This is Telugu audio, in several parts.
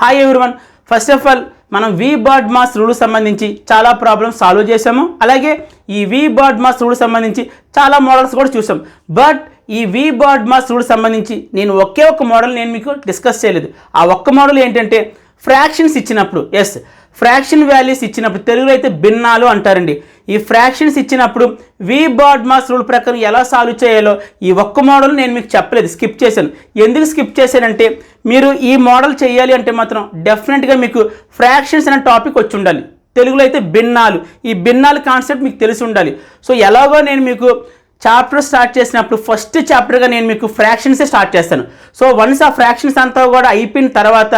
Hi everyone, first of all మనం వి బాడ్ మాస్ రూల్ సంబంధించి చాలా ప్రాబ్లమ్స్ సాల్వ్ చేసాము. అలాగే ఈ వి బాడ్ మాస్ రూల్ సంబంధించి చాలా మోడల్స్ కూడా చూసాం. బట్ ఈ వి బాడ్ మాస్ రూల్ సంబంధించి నేను ఒకే ఒక్క మోడల్ నేను మీకు డిస్కస్ చేయలేదు. ఆ ఒక్క మోడల్ ఏంటంటే ఫ్రాక్షన్స్ ఇచ్చినప్పుడు, ఎస్ ఫ్రాక్షన్ వాల్యూస్ ఇచ్చినప్పుడు, తెలుగులో అయితే భిన్నాలు అంటారండి. ఈ ఫ్రాక్షన్స్ ఇచ్చినప్పుడు వి బాడ్ మాస్ రూల్ ప్రకారం ఎలా సాల్వ్ చేయాలో ఈ ఒక్క మోడల్ నేను మీకు చెప్పలేదు, స్కిప్ చేశాను. ఎందుకు స్కిప్ చేశానంటే మీరు ఈ మోడల్ చేయాలి అంటే మాత్రం డెఫినెట్గా మీకు ఫ్రాక్షన్స్ అనే టాపిక్ వచ్చి ఉండాలి. తెలుగులో అయితే భిన్నాలు, ఈ భిన్నాలు కాన్సెప్ట్ మీకు తెలిసి ఉండాలి. సో ఎలాగో నేను మీకు చాప్టర్ స్టార్ట్ చేసినప్పుడు ఫస్ట్ చాప్టర్గా నేను మీకు ఫ్రాక్షన్సే స్టార్ట్ చేస్తాను. సో వన్స్ ఆ ఫ్రాక్షన్స్ అంతా కూడా అయిపోయిన తర్వాత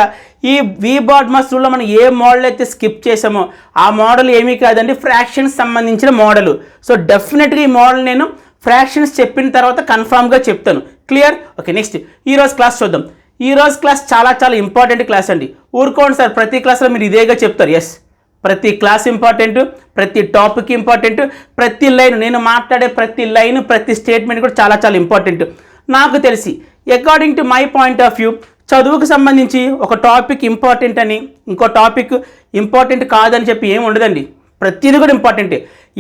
ఈ వి బాడ్ మాస్ రూల్లో మనం ఏ మోడల్ అయితే స్కిప్ చేసామో ఆ మోడల్ ఏమీ కాదండి, ఫ్రాక్షన్స్ సంబంధించిన మోడల్. సో డెఫినెట్గా ఈ మోడల్ నేను ఫ్రాక్షన్స్ చెప్పిన తర్వాత కన్ఫామ్గా చెప్తాను. క్లియర్? ఓకే, నెక్స్ట్ ఈరోజు క్లాస్ చూద్దాం. ఈరోజు క్లాస్ చాలా చాలా ఇంపార్టెంట్ క్లాస్ అండి. ఊరుకోండి సార్, ప్రతి క్లాస్లో మీరు ఇదేగా చెప్తారు. ఎస్, ప్రతి క్లాస్ ఇంపార్టెంట్, ప్రతి టాపిక్ ఇంపార్టెంట్, ప్రతి లైన్ నేను మాట్లాడే ప్రతి లైన్, ప్రతి స్టేట్మెంట్ కూడా చాలా చాలా ఇంపార్టెంట్. నాకు తెలిసి according to my point of view చదువుకు సంబంధించి ఒక టాపిక్ ఇంపార్టెంట్ అని ఇంకో టాపిక్ ఇంపార్టెంట్ కాదని చెప్పి ఏమి ఉండదండి. ప్రతిదీ కూడా ఇంపార్టెంటే.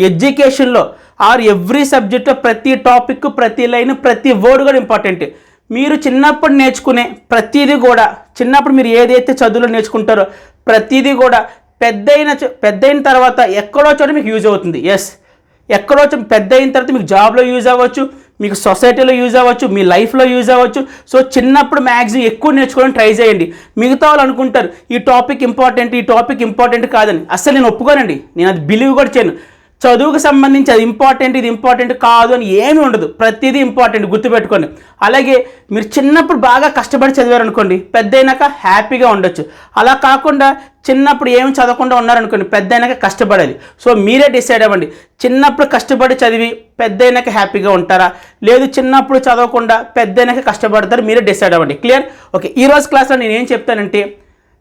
ఎడ్యుకేషన్లో ఆర్ ఎవ్రీ సబ్జెక్ట్లో ప్రతి టాపిక్, ప్రతి లైన్, ప్రతి వర్డ్ కూడా ఇంపార్టెంటే. మీరు చిన్నప్పుడు నేర్చుకునే ప్రతిదీ కూడా, చిన్నప్పుడు మీరు ఏదైతే చదువులో నేర్చుకుంటారో ప్రతిదీ కూడా పెద్దయిన తర్వాత ఎక్కడో చోట మీకు యూజ్ అవుతుంది. ఎస్, ఎక్కడో పెద్ద అయిన తర్వాత మీకు జాబ్లో యూజ్ అవ్వచ్చు, మీకు సొసైటీలో యూజ్ అవ్వచ్చు, మీ లైఫ్లో యూజ్ అవ్వచ్చు. సో చిన్నప్పుడు మ్యాక్సిమం ఎక్కువ నేర్చుకోవడానికి ట్రై చేయండి. మిగతా వాళ్ళు అనుకుంటారు ఈ టాపిక్ ఇంపార్టెంట్ కాదని. అస్సలు నేను ఒప్పుకోనండి, నేను అది బిలీవ్ కూడా చేయను. చదువుకు సంబంధించి అది ఇంపార్టెంట్, ఇది ఇంపార్టెంట్ కాదు అని ఏమీ ఉండదు. ప్రతిదీ ఇంపార్టెంట్, గుర్తుపెట్టుకోండి. అలాగే మీరు చిన్నప్పుడు బాగా కష్టపడి చదివారనుకోండి, పెద్ద అయినాక హ్యాపీగా ఉండొచ్చు. అలా కాకుండా చిన్నప్పుడు ఏమి చదవకుండా ఉన్నారనుకోండి, పెద్ద అయినాక కష్టపడాలి. సో మీరే డిసైడ్ అవ్వండి, చిన్నప్పుడు కష్టపడి చదివి పెద్ద అయినాక హ్యాపీగా ఉంటారా, లేదు చిన్నప్పుడు చదవకుండా పెద్ద అయినాక కష్టపడతారు, మీరే డిసైడ్ అవ్వండి. క్లియర్? ఓకే, ఈరోజు క్లాస్లో నేను ఏం చెప్తానంటే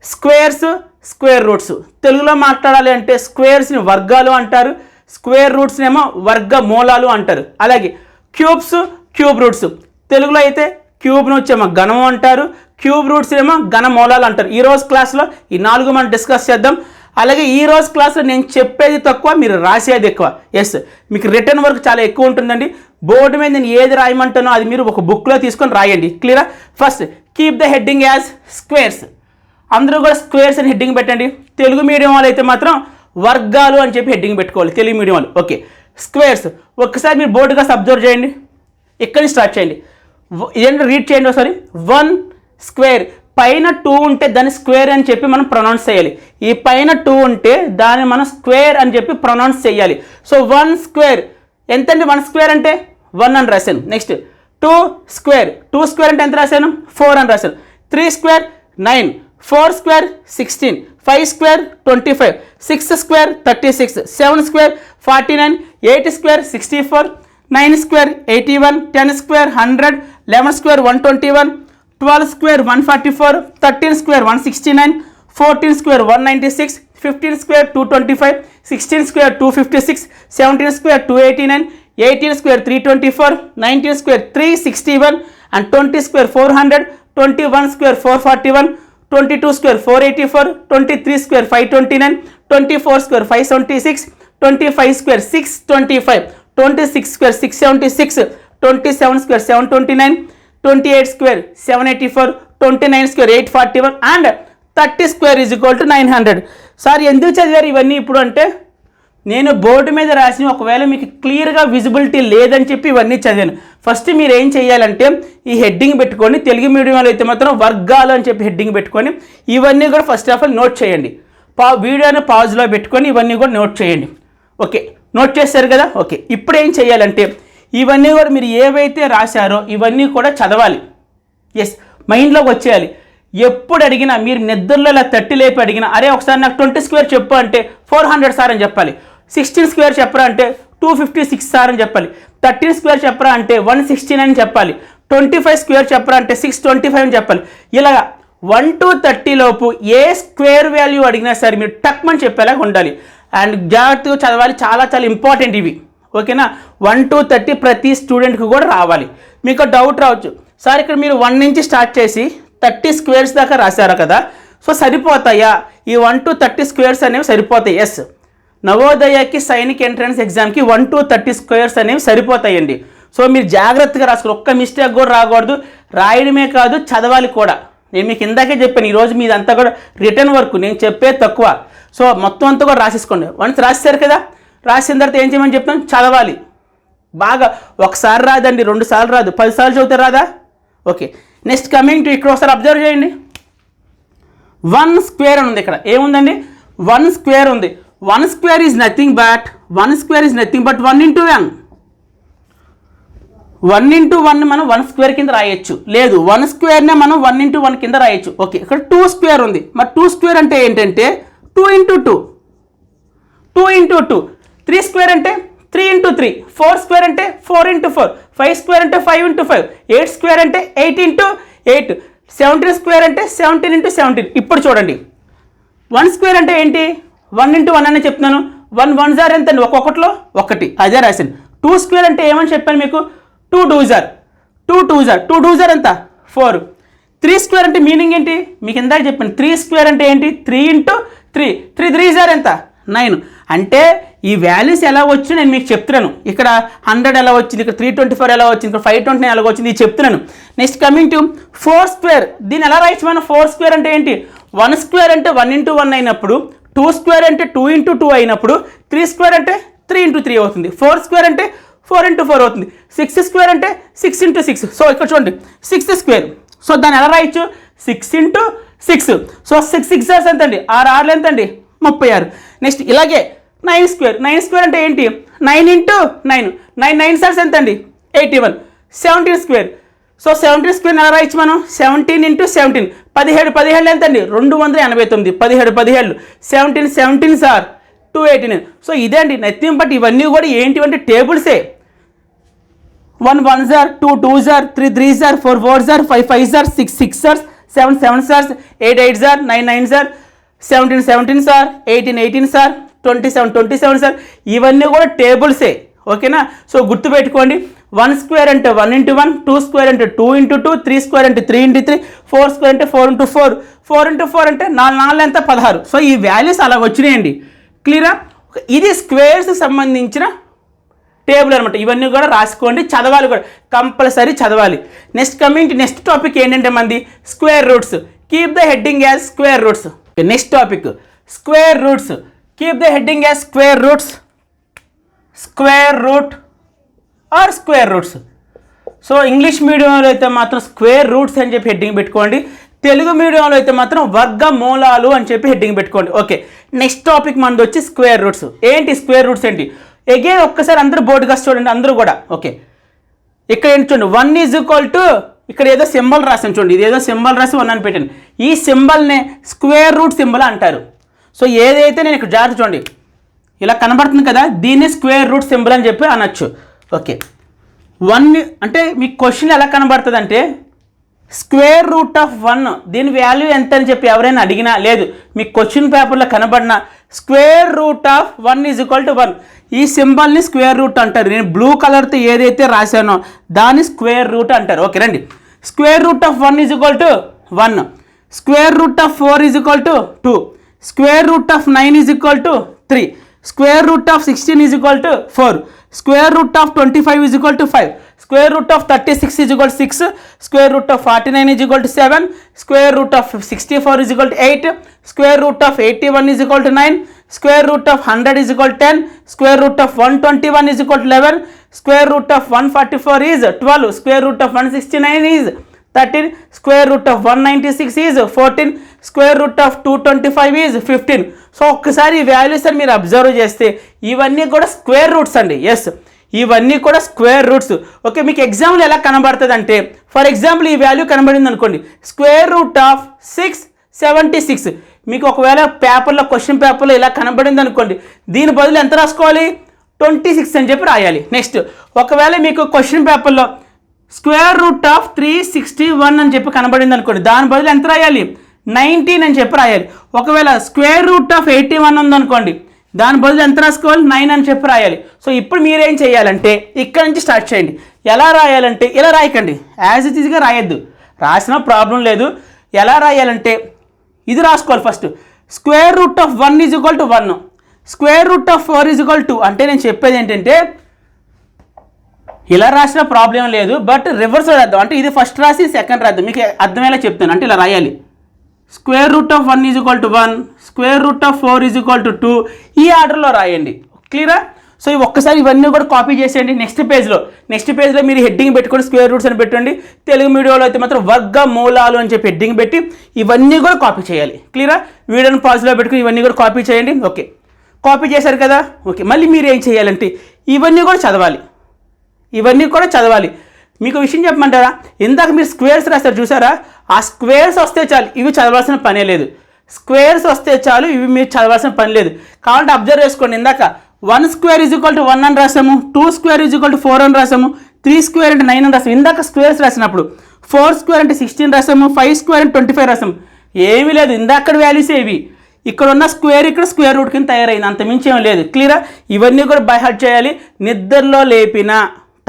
స్క్వేర్స్, స్క్వేర్ రూట్స్. తెలుగులో మాట్లాడాలి అంటే స్క్వేర్స్ని వర్గాలు అంటారు, స్క్వేర్ రూట్స్నేమో వర్గ మూలాలు అంటారు. అలాగే క్యూబ్స్, క్యూబ్ రూట్స్. తెలుగులో అయితే క్యూబ్ను వచ్చేమో ఘనము అంటారు, క్యూబ్ రూట్స్ ఏమో ఘన మూలాలు అంటారు. ఈరోజు క్లాస్లో ఈ 4 మనం డిస్కస్ చేద్దాం. అలాగే ఈరోజు క్లాస్లో నేను చెప్పేది తక్కువ, మీరు రాసేది ఎక్కువ. ఎస్, మీకు రిటర్న్ వర్క్ చాలా ఎక్కువ ఉంటుందండి. బోర్డు మీద నేను ఏది రాయమంటానో అది మీరు ఒక బుక్లో తీసుకొని రాయండి. క్లియరా? First keep the heading as squares. అందరూ కూడా స్క్వేర్స్ అని హెడ్డింగ్ పెట్టండి. తెలుగు మీడియం వాళ్ళు అయితే మాత్రం వర్గాలు అని చెప్పి హెడ్డింగ్ పెట్టుకోవాలి, తెలుగు మీడియం వాళ్ళు. Okay, squares. ఒక్కసారి మీరు బోర్డుగా అబ్జర్వ్ చేయండి, ఇక్కడి నుంచి స్టార్ట్ చేయండి. ఇదేంటో రీడ్ చేయండి ఒకసారి. 1 స్క్వేర్. పైన 2 ఉంటే దాన్ని స్క్వేర్ అని చెప్పి మనం ప్రొనౌన్స్ చేయాలి. ఈ పైన 2 ఉంటే దాన్ని మనం స్క్వేర్ అని చెప్పి ప్రొనౌన్స్ చేయాలి. సో 1 స్క్వేర్ ఎంతండి? 1 స్క్వేర్ అంటే 1 అని రాశాను. Next 2 square. 2 స్క్వేర్ అంటే ఎంత రాశాను? 4 అని రాశాను. 3 square 9, 4 square 16, 5 square 25, 6 square 36, 7 square 49, 8 square 64, 9 square 81, 10 square 100, 11 square 121, 12 square 144, 13 square 169, 14 square 196, 15 square 225, 16 square 256, 17 square 289, 18 square 324, 19 square 361 and 20 square 400, 21 square 441, 22 square 484, 23 square 529, 24 square 576, 25 square 625, 26 square 676, 27 square 729, 28 square 784, 29 square 841 and 30 square is equal to 900. Sir ఎందుకు చదివారు ఇవన్నీ ఇప్పుడు అంటే నేను బోర్డు మీద రాసిన, ఒకవేళ మీకు క్లియర్గా విజిబిలిటీ లేదని చెప్పి ఇవన్నీ చదివాను. ఫస్ట్ మీరు ఏం చేయాలంటే ఈ హెడ్డింగ్ పెట్టుకొని, తెలుగు మీడియంలో అయితే మాత్రం వర్గాలు అని చెప్పి హెడ్డింగ్ పెట్టుకొని ఇవన్నీ కూడా ఫస్ట్ ఆఫ్ ఆల్ నోట్ చేయండి. వీడియోని పాజ్లో పెట్టుకొని ఇవన్నీ కూడా నోట్ చేయండి. ఓకే, నోట్ చేశారు కదా? ఓకే, ఇప్పుడు ఏం చేయాలంటే ఇవన్నీ కూడా మీరు ఏవైతే రాశారో ఇవన్నీ కూడా చదవాలి. ఎస్, మైండ్లోకి వచ్చేయాలి. ఎప్పుడు అడిగినా మీరు నిద్రలో ఇలా తట్టి లేపి అడిగినా, అరే ఒకసారి నాకు 20 స్క్వేర్ చెప్పు అంటే 400 సార్ అని చెప్పాలి. 16 స్క్వేర్ చెప్పరా అంటే 256 సార్ అని చెప్పాలి. 13 స్క్వేర్ చెప్పరా అంటే 169 అని చెప్పాలి. 25 స్క్వేర్ చెప్పరా అంటే 625 అని చెప్పాలి. ఇలాగా 1 to 30 లోపు ఏ స్క్వేర్ వాల్యూ అడిగినా సరే మీరు టక్మని చెప్పేలాగా ఉండాలి. అండ్ జాగ్రత్తగా చదవాలి, చాలా చాలా ఇంపార్టెంట్ ఇవి. ఓకేనా? 1 to 30 ప్రతి స్టూడెంట్కి కూడా రావాలి. మీకు డౌట్ రావచ్చు, సార్ ఇక్కడ మీరు 1 నుంచి స్టార్ట్ చేసి 30 స్క్వేర్స్ దాకా రాశారు కదా, సో సరిపోతాయా ఈ 1 to 30 స్క్వేర్స్ అనేవి సరిపోతాయి? ఎస్, నవోదయకి సైనిక్ ఎంట్రన్స్ ఎగ్జామ్కి 1 to 30 స్క్వేర్స్ అనేవి సరిపోతాయండి. సో మీరు జాగ్రత్తగా రాసుకోండి, ఒక్క మిస్టేక్ కూడా రాకూడదు. రాయడమే కాదు, చదవాలి కూడా. నేను మీకు ఇందాకే చెప్పాను, ఈరోజు మీదంతా కూడా రిటర్న్ వర్క్, నేను చెప్పే తక్కువ. సో మొత్తం అంతా కూడా రాసేసుకోండి. వన్స్ రాసేసారు కదా, రాసిన తర్వాత ఏం చేయమని చెప్తాను, చదవాలి బాగా. ఒకసారి రాదండి, 2 సార్లు రాదు, 10 సార్లు చదివితే రాదా? ఓకే, నెక్స్ట్ కమింగ్ టు ఇక్కడ ఒకసారి అబ్జర్వ్ చేయండి. 1 స్క్వేర్ అని ఉంది. ఇక్కడ ఏముందండి? 1 స్క్వేర్ ఉంది. 1 square is nothing but 1 square is nothing but 1 into 1. 1 into 1 మనం 1 స్క్వేర్ కింద రాయొచ్చు. లేదు, 1 స్క్వేర్నే మనం 1 into 1 కింద రాయొచ్చు. ఓకే, ఇక్కడ 2 స్క్వేర్ ఉంది. మరి 2 స్క్వేర్ అంటే ఏంటంటే 2 into 2, 2 into 2. 3 స్క్వేర్ అంటే 3 into 3. 4 స్క్వేర్ అంటే 4 into 4. 5 స్క్వేర్ అంటే 5 into 5. 8 స్క్వేర్ అంటే 8 into 8. 17 స్క్వేర్ అంటే 17 into 17. ఇప్పుడు చూడండి, 1 స్క్వేర్ అంటే ఏంటి? 1 into 1 అని చెప్తున్నాను. 1 1s are ఎంత? ఒక్కొక్కటిలో 1, అదే రాశాను. 2 స్క్వేర్ అంటే ఏమని చెప్పాను మీకు? 2 2s are 2 2s are 2 2s are ఎంత? 4. 3 స్క్వేర్ అంటే మీనింగ్ ఏంటి? మీకు ఇందాక చెప్పాను. 3 స్క్వేర్ అంటే ఏంటి? 3 into 3. 3 3s are ఎంత? 9. అంటే ఈ వాల్యూస్ ఎలా వచ్చి నేను మీకు చెప్తున్నాను. ఇక్కడ 100 ఎలా వచ్చింది, ఇక్కడ 324 ఎలా వచ్చింది, ఇక్కడ 529 ఎలా వచ్చింది, ఇది చెప్తున్నాను. Next coming to 4 square. దీన్ని ఎలా రాయొచ్చు మనం? 4 స్క్వేర్ అంటే ఏంటి? 1 స్క్వేర్ అంటే 1 into 1 అయినప్పుడు, 2 స్క్వేర్ అంటే 2 into 2 అయినప్పుడు, 3 స్క్వేర్ అంటే 3 into 3 అవుతుంది. 4 స్క్వేర్ అంటే 4 into 4 అవుతుంది. 6 స్క్వేర్ అంటే 6 into 6. సో ఇక్కడ చూడండి, 6 స్క్వేర్. సో దాన్ని ఎలా రాయొచ్చు? 6 into 6. సో 6 6s ఎంత అండి? 6 6 ఎంత అండి? 36. నెక్స్ట్ ఇలాగే 9 స్క్వేర్. 9 స్క్వేర్ అంటే ఏంటి? 9 into 9. 9 9s ఎంత అండి? 81. 17 స్క్వేర్. సో 17 స్క్వేర్ ఎలా రాయొచ్చు మనం? 17 into 17. 17 17 ఎంత అండి? 289. 17 17 17 17s are 289. సో ఇదే అండి, నథింగ్ బట్ ఇవన్నీ కూడా ఏంటివంటే టేబుల్సే. 1 1s are 2 2s are 3 3s are 4 4s are 5 5s are 6 6s are 7 7s are 8 8s are 9 9s are 17 17s are 18 18s are 27 27s are. ఇవన్నీ కూడా టేబుల్సే. ఓకేనా? సో గుర్తుపెట్టుకోండి, 1 స్క్వేర్ అంటే 1 into 1, 2 స్క్వేర్ అంటే 2 into 2, 3 స్క్వేర్ అంటే 3 into 3, 4 స్క్వేర్ అంటే 4 into 4, 4 into 4 అంటే 4 4 ఎంత? 16. సో ఈ వాల్యూస్ అలా వచ్చినాయండి. క్లియరా? ఇది స్క్వేర్స్ సంబంధించిన టేబుల్ అనమాట. ఇవన్నీ కూడా రాసుకోండి, చదవాలి కూడా, కంపల్సరీ చదవాలి. Next coming to next topic ఏంటంటే మనది square roots. Keep the heading as square roots. Next topic square roots. Keep the heading as square roots, square root or square roots. So English మీడియంలో అయితే మాత్రం స్క్వేర్ రూట్స్ అని చెప్పి హెడ్డింగ్ పెట్టుకోండి. తెలుగు మీడియంలో అయితే మాత్రం వర్గమూలాలు అని చెప్పి హెడ్డింగ్ పెట్టుకోండి. ఓకే, నెక్స్ట్ టాపిక్ మనది వచ్చి స్క్వేర్ రూట్స్. ఏంటి స్క్వేర్ రూట్స్ ఏంటి? అగైన్ ఒక్కసారి అందరూ బోర్డు కాసి చూడండి, అందరూ కూడా. ఓకే, ఇక్కడ ఏంటి చూడండి, 1 is equal to, ఇక్కడ ఏదో సింబల్ రాసాను చూడండి, ఇది ఏదో సింబల్ రాసి 1 అని పెట్టాను. ఈ సింబల్నే స్క్వేర్ రూట్ సింబల్ అంటారు. సో ఏదైతే నేను ఇక్కడ జాగ్రత్త చూడండి, ఇలా కనబడుతుంది కదా, దీన్ని స్క్వేర్ రూట్ సింబల్ అని చెప్పి అనొచ్చు. ఓకే, 1 అంటే మీకు క్వశ్చన్ ఎలా కనబడుతుంది అంటే స్క్వేర్ రూట్ ఆఫ్ 1, దీని వాల్యూ ఎంత అని చెప్పి ఎవరైనా అడిగినా, లేదు మీకు క్వశ్చన్ పేపర్లో కనబడిన square root of 1 is equal to 1, ఈ సింబల్ని స్క్వేర్ రూట్ అంటారు. నేను బ్లూ కలర్తో ఏదైతే రాశానో దాన్ని స్క్వేర్ రూట్ అంటారు. ఓకే రండి, square root of 1 is equal to 1, square root of 4 is equal to 2, square root of 9 is equal to 3, square root of 16 is equal to 4, square root of 25 is equal to 5, square root of 36 is equal to 6, square root of 49 is equal to 7, square root of 64 is equal to 8, square root of 81 is equal to 9, square root of 100 is equal to 10, square root of 121 is equal to 11, square root of 144 is 12, square root of 169 is 13, square root of 196 is 14, square root of 225 is 15. So ఒక్కసారి ఈ వాల్యూస్ అని మీరు అబ్జర్వ్ చేస్తే ఇవన్నీ కూడా స్క్వేర్ రూట్స్ అండి. ఎస్, ఇవన్నీ కూడా స్క్వేర్ రూట్స్. ఓకే, మీకు ఎగ్జాంపుల్ ఎలా కనబడుతుంది అంటే, ఫర్ ఎగ్జాంపుల్ ఈ వాల్యూ కనబడింది అనుకోండి, స్క్వేర్ రూట్ ఆఫ్ 676. మీకు ఒకవేళ పేపర్లో క్వశ్చన్ పేపర్లో ఇలా కనబడింది అనుకోండి, దీని బదులు ఎంత రాసుకోవాలి? 26 అని చెప్పి రాయాలి. నెక్స్ట్ ఒకవేళ మీకు క్వశ్చన్ పేపర్లో స్క్వేర్ రూట్ ఆఫ్ 361 అని చెప్పి కనబడింది అనుకోండి, దాని బదులు ఎంత రాయాలి? 19 అని చెప్పి రాయాలి. ఒకవేళ స్క్వేర్ రూట్ ఆఫ్ 81 ఉందనుకోండి, దాని బదులు ఎంత రాసుకోవాలి? 9 అని చెప్పి రాయాలి. సో ఇప్పుడు మీరేం చేయాలంటే ఇక్కడ నుంచి స్టార్ట్ చేయండి. ఎలా రాయాలంటే ఇలా రాయకండి, యాజ్ ఇట్ ఈజ్గా రాయొద్దు, రాసినా ప్రాబ్లం లేదు. ఎలా రాయాలంటే ఇది రాసుకోవాలి first. Square root of 1 is equal to 1, square root of 4 is equal to, అంటే నేను చెప్పేది ఏంటంటే ఇలా రాసిన ప్రాబ్లం లేదు, బట్ రివర్స్ రాద్దాం. అంటే ఇది ఫస్ట్ రాసి సెకండ్ రాద్దాం, మీకు అర్థమయ్యేలా చెప్తాను. అంటే ఇలా రాయాలి, square root of 1 is equal to 1, square root of 4 is equal to 2, ఈ ఆర్డర్లో రాయండి. క్లియరా? సో ఒక్కసారి ఇవన్నీ కూడా కాపీ చేసేయండి. నెక్స్ట్ పేజ్లో మీరు హెడ్డింగ్ పెట్టుకొని స్క్వేర్ రూట్స్ అని పెట్టండి. తెలుగు మీడియాలో అయితే మాత్రం వర్గ మూలాలు అని చెప్పి హెడ్డింగ్ పెట్టి ఇవన్నీ కూడా కాపీ చేయాలి. క్లియరా? వీడియోని పాజ్లో పెట్టుకుని ఇవన్నీ కూడా కాపీ చేయండి. ఓకే, కాపీ చేశారు కదా. ఓకే, మళ్ళీ మీరు ఏం చేయాలంటే ఇవన్నీ కూడా చదవాలి. మీకు విషయం చెప్పమంటారా, ఇందాక మీరు స్క్వేర్స్ రాస్తారు చూసారా, ఆ స్క్వేర్స్ వస్తే చాలు, ఇవి చదవాల్సిన పనే లేదు. స్క్వేర్స్ వస్తే చాలు, ఇవి మీరు చదవాల్సిన పని లేదు. కాబట్టి అబ్జర్వ్ చేసుకోండి, ఇందాక 1 స్క్వేర్ ఈజ్ ఈక్వల్ టు 1 అని రాసాము, 2 స్క్వేర్ ఈజ్ ఈక్వల్ టు 4 అని రాసాము, 3 స్క్వేర్ అంటే 9 అని రాసాము. ఇందాక స్క్వేర్స్ రాసినప్పుడు 4 స్క్వేర్ అంటే 16 రాసాము, 5 స్క్వేర్ అంటే 25 రాసాము. ఏమీ లేదు, ఇందాక వాల్యూసే ఇవి. ఇక్కడ ఉన్న స్క్వేర్ ఇక్కడ స్క్వేర్ రూట్ కింద తయారైంది, అంత మించి ఏం లేదు. క్లియరా? ఇవన్నీ కూడా బై హార్ట్ చేయాలి. నిద్రలో లేపిన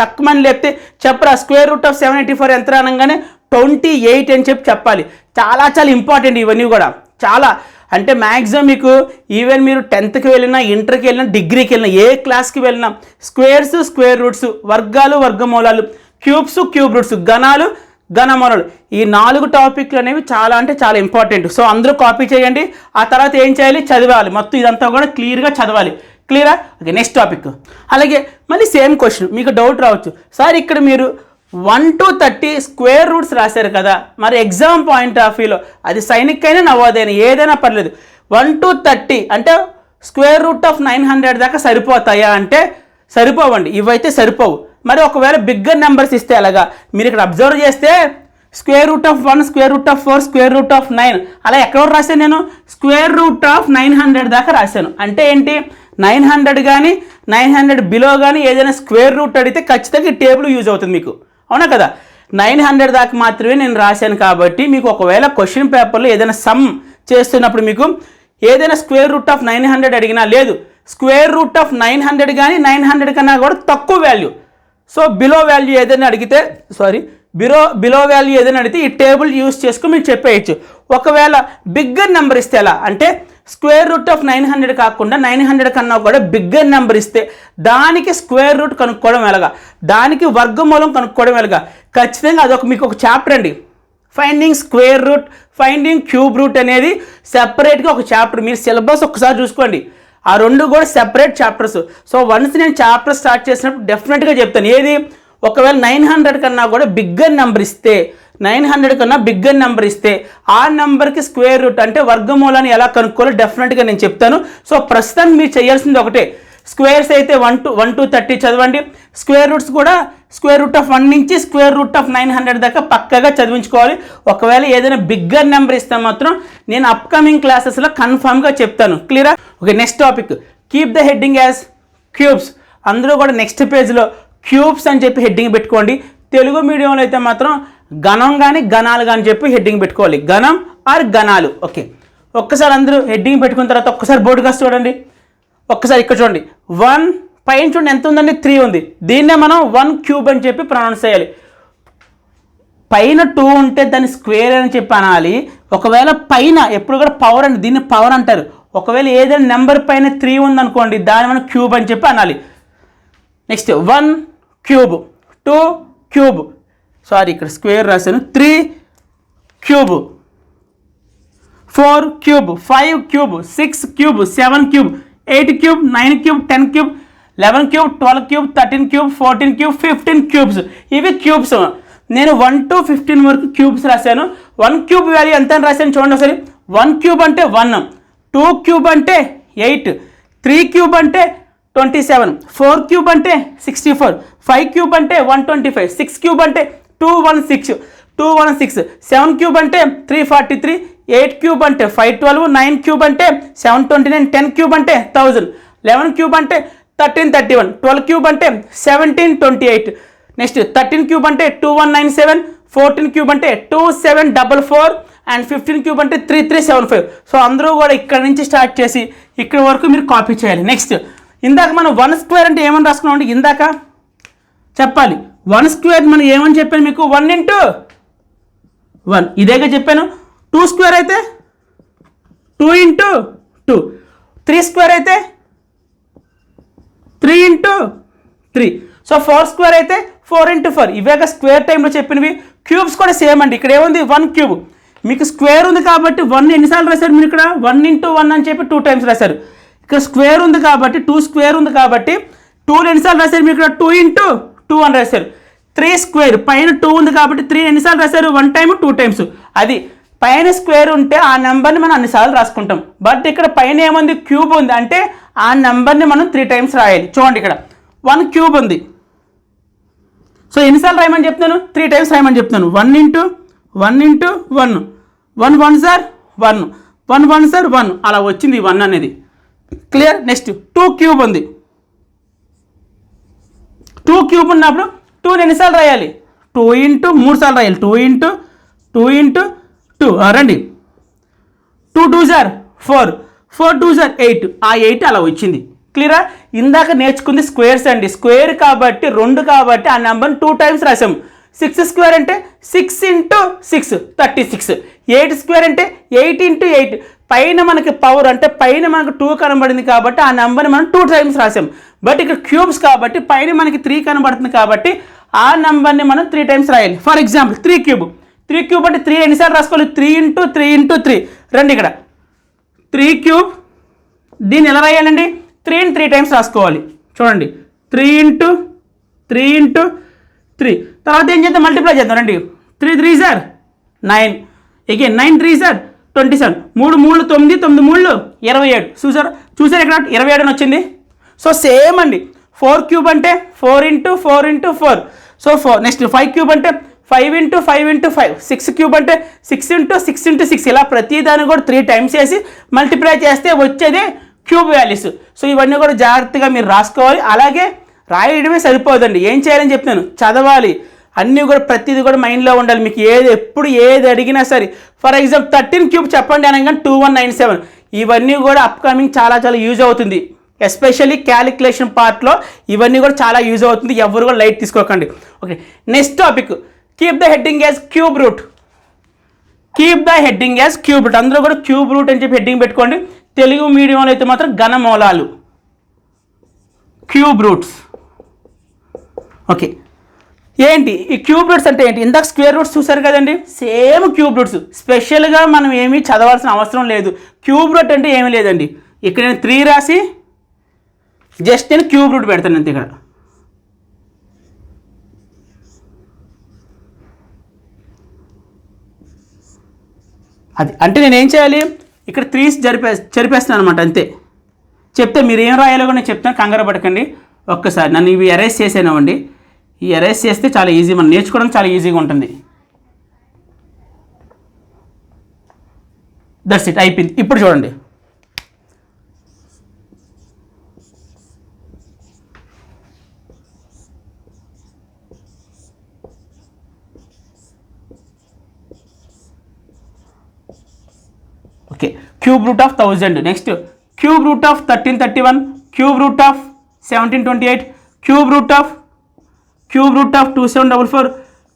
తక్కువని లేపితే చెప్పరా, స్క్వేర్ రూట్ ఆఫ్ 784 ఎంత అనగానే 28 అని చెప్పాలి. చాలా ఇంపార్టెంట్ ఇవన్నీ కూడా, చాలా. అంటే మ్యాక్సిమం మీకు ఈవెన్ మీరు 10th వెళ్ళినా, ఇంటర్కి వెళ్ళినా, డిగ్రీకి వెళ్ళినా, ఏ క్లాస్కి వెళ్ళినా స్క్వేర్స్, స్క్వేర్ రూట్స్, వర్గాలు, వర్గమూలాలు, క్యూబ్స్, క్యూబ్ రూట్స్, గణాలు, ఘనమూలాలు, ఈ 4 టాపిక్లు అనేవి చాలా ఇంపార్టెంట్. సో అందరూ కాపీ చేయండి. ఆ తర్వాత ఏం చేయాలి, చదవాలి. మొత్తం ఇదంతా కూడా క్లియర్గా చదవాలి. క్లియరా? Okay, next topic. అలాగే మళ్ళీ సేమ్ క్వశ్చన్, మీకు డౌట్ రావచ్చు, సార్ ఇక్కడ మీరు 1 to 30 స్క్వేర్ రూట్స్ రాశారు కదా, మరి ఎగ్జామ్ పాయింట్ ఆఫ్ వ్యూలో అది సైనిక్ అయినా నవోదయైనా ఏదైనా పర్లేదు, 1 to 30 అంటే స్క్వేర్ రూట్ ఆఫ్ 900 దాకా సరిపోతాయా అంటే సరిపోవండి, ఇవైతే సరిపోవు. మరి ఒకవేళ బిగ్గర్ నెంబర్స్ ఇస్తే అలాగా, మీరు ఇక్కడ అబ్జర్వ్ చేస్తే square root of 1, square root of 4, square root of 9, అలా ఎక్కడ రాశాను నేను, స్క్వేర్ రూట్ ఆఫ్ 900 దాకా రాశాను. అంటే ఏంటి, 900 కానీ 900 బిలో కానీ ఏదైనా స్క్వేర్ రూట్ అడిగితే ఖచ్చితంగా ఈ టేబుల్ యూజ్ అవుతుంది మీకు, అవునా కదా. 900 దాకా మాత్రమే నేను రాశాను కాబట్టి మీకు ఒకవేళ క్వశ్చన్ పేపర్లో ఏదైనా సమ్ చేస్తున్నప్పుడు మీకు ఏదైనా స్క్వేర్ రూట్ ఆఫ్ 900 అడిగినా, లేదు స్క్వేర్ రూట్ ఆఫ్ 900 కానీ 900 కన్నా కూడా తక్కువ వాల్యూ, సో బిలో వాల్యూ ఏదైనా అడిగితే బిలో వాల్యూ ఏదైనా అడిగితే ఈ టేబుల్ యూజ్ చేసుకుని మీరు చెప్పేయచ్చు. ఒకవేళ బిగ్గర్ నెంబర్ ఇస్తే ఎలా అంటే స్క్వేర్ రూట్ ఆఫ్ 900 కాకుండా 900 కన్నా కూడా బిగ్గర్ నెంబర్ ఇస్తే దానికి స్క్వేర్ రూట్ కనుక్కోవడం ఎలాగా, దానికి వర్గమూలం కనుక్కోవడం ఎలాగా, ఖచ్చితంగా అదొక మీకు ఒక చాప్టర్ అండి. Finding square root, finding cube root అనేది సెపరేట్గా ఒక చాప్టర్. మీరు సిలబస్ ఒకసారి చూసుకోండి, ఆ రెండు కూడా సెపరేట్ చాప్టర్స్. సో వన్స్ నేను చాప్టర్ స్టార్ట్ చేసినప్పుడు డెఫినెట్గా చెప్తాను, ఏది ఒకవేళ 900 కన్నా కూడా బిగ్గర్ నెంబర్ ఇస్తే, 900 కన్నా బిగ్గర్ నెంబర్ ఇస్తే ఆ నెంబర్కి స్క్వేర్ రూట్ అంటే వర్గమూలాన్ని ఎలా కనుక్కోవాలో డెఫినెట్గా నేను చెప్తాను. సో ప్రస్తుతానికి మీరు చేయాల్సింది ఒకటే, స్క్వేర్స్ అయితే 1 to 30 చదవండి, స్క్వేర్ రూట్స్ కూడా స్క్వేర్ రూట్ ఆఫ్ 1 నుంచి స్క్వేర్ రూట్ ఆఫ్ 900 దాకా పక్కగా చదివించుకోవాలి. ఒకవేళ ఏదైనా బిగ్గర్ నెంబర్ ఇస్తే మాత్రం నేను అప్కమింగ్ క్లాసెస్లో కన్ఫామ్గా చెప్తాను. క్లియరా? Okay, next topic, keep the heading as cubes. అందరూ కూడా నెక్స్ట్ పేజ్లో క్యూబ్స్ అని చెప్పి హెడ్డింగ్ పెట్టుకోండి. తెలుగు మీడియంలో అయితే మాత్రం గణం కానీ గణాలు కానీ చెప్పి హెడ్డింగ్ పెట్టుకోవాలి, గణం ఆర్ గణాలు. ఓకే, ఒక్కసారి అందరూ హెడ్డింగ్ పెట్టుకున్న తర్వాత ఒక్కసారి బోర్డు కాస్త చూడండి. ఒక్కసారి ఇక్కడ చూడండి, 1 పైన చూడండి ఎంత ఉందండి, 3 ఉంది. దీన్నే మనం 1 క్యూబ్ అని చెప్పి ప్రొనౌన్స్ చేయాలి. పైన 2 ఉంటే దాన్ని స్క్వేర్ అని చెప్పి అనాలి. ఒకవేళ పైన ఎప్పుడు కూడా పవర్ అండి, దీన్ని పవర్ అంటారు. ఒకవేళ ఏదైనా నెంబర్ పైన 3 ఉందనుకోండి, దాన్ని మనం క్యూబ్ అని చెప్పి అనాలి. నెక్స్ట్ 1 క్యూబ్, 2 క్యూబ్, సారీ ఇక్కడ స్క్వేర్ రాశాను, 3 cube, 4 cube, 5 cube, 6 cube, 7 cube, 8 cube, 9 cube, 10 cube, 11 cube, 12 cube, 13 cube, 14 cube, 15 cubes. ఇవి క్యూబ్స్. నేను 1 to 15 వరకు క్యూబ్స్ రాశాను. 1 క్యూబ్ వాల్యూ ఎంత అని రాశాను చూడండి ఒకసారి. 1 క్యూబ్ అంటే 1, 2 క్యూబ్ అంటే 8, 3 క్యూబ్ అంటే 27, 4 క్యూబ్ అంటే 64, 5 క్యూబ్ అంటే 125, 6 క్యూబ్ అంటే 216, 7 క్యూబ్ అంటే 343, 8 క్యూబ్ అంటే 512, 9 క్యూబ్ అంటే 729, 10 క్యూబ్ అంటే 1000, 11 క్యూబ్ అంటే 1331, 12 క్యూబ్ అంటే 1728, నెక్స్ట్ 13 క్యూబ్ అంటే 2197, 14 క్యూబ్ అంటే 2744 అండ్ 15 క్యూబ్ అంటే 3375. సో అందరూ కూడా ఇక్కడ నుంచి స్టార్ట్ చేసి ఇక్కడ వరకు మీరు కాపీ చేయాలి. నెక్స్ట్ ఇందాక మనం 1 స్క్వేర్ అంటే ఏమని రాసుకున్నాం అంటే ఇందాక చెప్పాలి. 1 స్క్వేర్ మనం ఏమని చెప్పాను మీకు, 1 into 1 ఇదేగా చెప్పాను. 2 స్క్వేర్ అయితే 2 ఇంటూ 2, 3 స్క్వేర్ అయితే 3 ఇంటూ 3, సో 4 స్క్వేర్ అయితే 4 ఇంటూ 4. ఇవేక స్క్వేర్ టైంలో చెప్పినవి. క్యూబ్స్ కూడా సేమ్ అండి. ఇక్కడ ఏముంది 1 క్యూబ్, మీకు స్క్వేర్ ఉంది కాబట్టి 1 ఎన్నిసార్లు రాశారు మీరు ఇక్కడ 1 ఇంటూ 1 అని చెప్పి 2 టైమ్స్ రాశారు. ఇక్కడ స్క్వేర్ ఉంది కాబట్టి 2 స్క్వేర్ ఉంది కాబట్టి 2 ఎన్నిసార్లు రాశారు మీరు ఇక్కడ 2 ఇంటూ 2 అని రాశారు. 3 స్క్వేర్ పైన 2 ఉంది కాబట్టి 3 ఎన్నిసార్లు రాశారు 1 టైమ్ 2 టైమ్స్. అది పైన స్క్వేర్ ఉంటే ఆ నెంబర్ని మనం అన్నిసార్లు రాసుకుంటాం. బట్ ఇక్కడ పైన ఏముంది క్యూబ్ ఉంది అంటే ఆ నెంబర్ని మనం 3 టైమ్స్ రాయాలి. చూడండి ఇక్కడ 1 క్యూబ్ ఉంది, సో ఎన్నిసార్లు రాయమని చెప్తున్నాను 3 టైమ్స్ రాయమని చెప్తున్నాను. 1 ఇంటూ 1 ఇంటూ 1, 1 1 సార్ 1, 1 1 సార్ 1, అలా వచ్చింది 1 అనేది. క్లియర్. నెక్స్ట్ 2 క్యూబ్ ఉంది. 2 క్యూబ్ ఉన్నప్పుడు 2 ఎన్నిసార్లు రాయాలి 2 ఇంటూ 3 సార్లు రాయాలి. 2 ఇంటూ 2 ఇంటూ 2, రండి 2 2 సార్ 4, 4 2 సార్ 8, ఆ 8 అలా వచ్చింది. క్లియరా. ఇందాక నేర్చుకుంది స్క్వేర్స్ అండి. స్క్వేర్ కాబట్టి 2 కాబట్టి ఆ నెంబర్ని 2 టైమ్స్ రాసాము. 6 స్క్వేర్ అంటే 6 ఇంటూ 6 36. 8 స్క్వేర్ అంటే 8 ఇంటూ 8, పైన మనకి పవర్ అంటే పైన మనకు 2 కనబడింది కాబట్టి ఆ నెంబర్ని మనం 2 టైమ్స్ రాసాం. బట్ ఇక్కడ క్యూబ్స్ కాబట్టి పైన మనకి 3 కనబడుతుంది కాబట్టి ఆ నెంబర్ని మనం 3 టైమ్స్ రాయాలి. ఫర్ ఎగ్జాంపుల్ 3 క్యూబ్ అంటే 3 ఎన్నిసార్లు రాసుకోవాలి 3 ఇంటూ 3 ఇంటూ 3. రండి ఇక్కడ 3 క్యూబ్, దీన్ని ఎలా రాయాలండి 3ని 3 టైమ్స్ రాసుకోవాలి. చూడండి 3 ఇంటూ 3 ఇంటూ 3, తర్వాత ఏం చేద్దాం మల్టిప్లై చేద్దాం. రండి 3 3 సార్ 9, అగైన్ 9 3 సార్ 27, 3 3 9, 9 3 27. చూసారు ఇక్కడ 27 అని వచ్చింది. సో సేమ్ అండి. 4 క్యూబ్ అంటే 4 into 4 into 4, so 4. Next 5 cube అంటే 5 ఇంటూ 5 ఇంటూ 5. 6 క్యూబ్ అంటే 6 ఇంటూ 6 ఇంటూ 6. ఇలా ప్రతిదాన్ని కూడా 3 టైమ్స్ చేసి మల్టిప్లై చేస్తే వచ్చేదే క్యూబ్ వాల్యూస్. సో ఇవన్నీ కూడా జాగ్రత్తగా మీరు రాసుకోవాలి. అలాగే రాయడమే సరిపోదండి, ఏం చేయాలని చెప్తున్నాను చదవాలి. అన్నీ కూడా ప్రతిదీ కూడా మైండ్లో ఉండాలి. మీకు ఎప్పుడు ఏది అడిగినా సరే. ఫర్ ఎగ్జాంపుల్ 13 క్యూబ్ చెప్పండి అనగా 2197. ఇవన్నీ కూడా అప్కమింగ్ చాలా యూజ్ అవుతుంది. ఎస్పెషల్లీ క్యాలిక్యులేషన్ పార్ట్లో ఇవన్నీ కూడా చాలా యూజ్ అవుతుంది. ఎవరు కూడా లైట్ తీసుకోకండి. Okay, next topic keep the heading as cube root. Keep the heading as cube root. అందరూ కూడా క్యూబ్ రూట్ అని చెప్పి హెడ్డింగ్ పెట్టుకోండి. తెలుగు మీడియంలో అయితే మాత్రం ఘనమూలాలు, క్యూబ్ రూట్స్. ఓకే, ఏంటి ఈ క్యూబ్ రూట్స్ అంటే ఏంటి? ఇందాక స్క్వేర్ రూట్స్ చూసారు కదండి, సేమ్ క్యూబ్ రూట్స్. స్పెషల్గా మనం ఏమీ చదవాల్సిన అవసరం లేదు. క్యూబ్ రూట్ అంటే ఏమీ లేదండి. ఇక్కడ నేను 3 రాసి జస్ట్ నేను క్యూబ్ రూట్ పెడతాను అంతే. ఇక్కడ అది అంటే నేను ఏం చేయాలి ఇక్కడ 3 జరిపేస్తాను అనమాట అంతే. చెప్తే మీరు ఏం రాయాలో కూడా నేను చెప్తాను, కంగారు పడకండి. ఒక్కసారి నన్ను ఇవి ఎరేస్ చేసేనామండి. ఈ ఎరేస్ చేస్తే చాలా ఈజీ, మనం నేర్చుకోవడం చాలా ఈజీగా ఉంటుంది. దట్స్ ఇట్, అయిపోయింది. ఇప్పుడు చూడండి okay, cube root of 1000. Next cube root of 1331, cube root of 1728, cube root of 2744,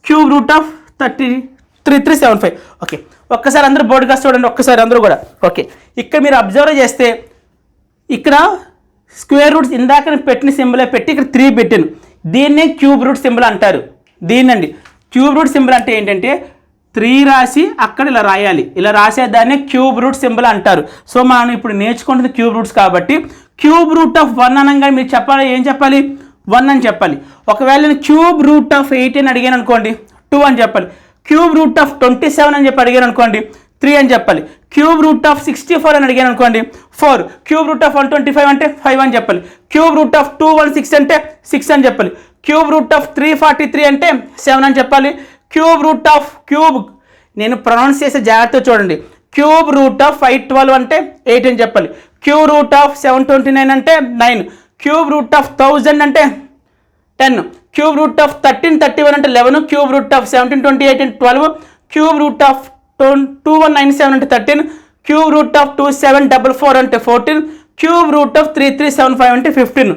cube root of 3375. Okay, ఒక్కసారి అందరూ బోర్డు కాస్త చూడండి ఒక్కసారి అందరూ కూడా. ఓకే, ఇక్కడ మీరు అబ్జర్వ్ చేస్తే ఇక్కడ స్క్వేర్ రూట్స్ ఇందాక పెట్టిన సింబలే పెట్టి ఇక్కడ 3 పెట్టాను. దీన్నే క్యూబ్ రూట్ సింబల్ అంటారు. దీన్నండి క్యూబ్ రూట్ సింబల్ అంటే ఏంటంటే 3 రాసి అక్కడ ఇలా రాయాలి. ఇలా రాసేదాన్ని క్యూబ్ రూట్ సింబల్ అంటారు. సో మనం ఇప్పుడు నేర్చుకుంటుంది క్యూబ్ రూట్స్ కాబట్టి క్యూబ్ రూట్ ఆఫ్ 1 అనగానే మీరు చెప్పాలి, ఏం చెప్పాలి 1 అని చెప్పాలి. ఒకవేళ నేను క్యూబ్ రూట్ ఆఫ్ 8 అని అడిగాను అనుకోండి 2 అని చెప్పాలి. క్యూబ్ రూట్ ఆఫ్ 27 అని చెప్పి అడిగాను అనుకోండి 3 అని చెప్పాలి. క్యూబ్ రూట్ ఆఫ్ 64 అని అడిగాను అనుకోండి 4. క్యూబ్ రూట్ ఆఫ్ 125 అంటే 5 అని చెప్పాలి. క్యూబ్ రూట్ ఆఫ్ 216 అంటే 6 అని చెప్పాలి. క్యూబ్ రూట్ ఆఫ్ 343 అంటే 7 అని చెప్పాలి. క్యూబ్ రూట్ ఆఫ్ నేను ప్రొనౌన్స్ చేసే జాగ్రత్తగా చూడండి. క్యూబ్ రూట్ ఆఫ్ 512 అంటే 8 అని చెప్పాలి. క్యూబ్ రూట్ ఆఫ్ 729 అంటే 9. క్యూబ్ రూట్ ఆఫ్ 1000 అంటే 10. క్యూబ్ రూట్ ఆఫ్ 1331 అంటే 11. క్యూబ్ రూట్ ఆఫ్ 1728 అంటే 12. క్యూబ్ రూట్ ఆఫ్ 2197 అంటే 13. క్యూబ్ రూట్ ఆఫ్ 2744 అంటే 14. క్యూబ్ రూట్ ఆఫ్ 3375 అంటే 15.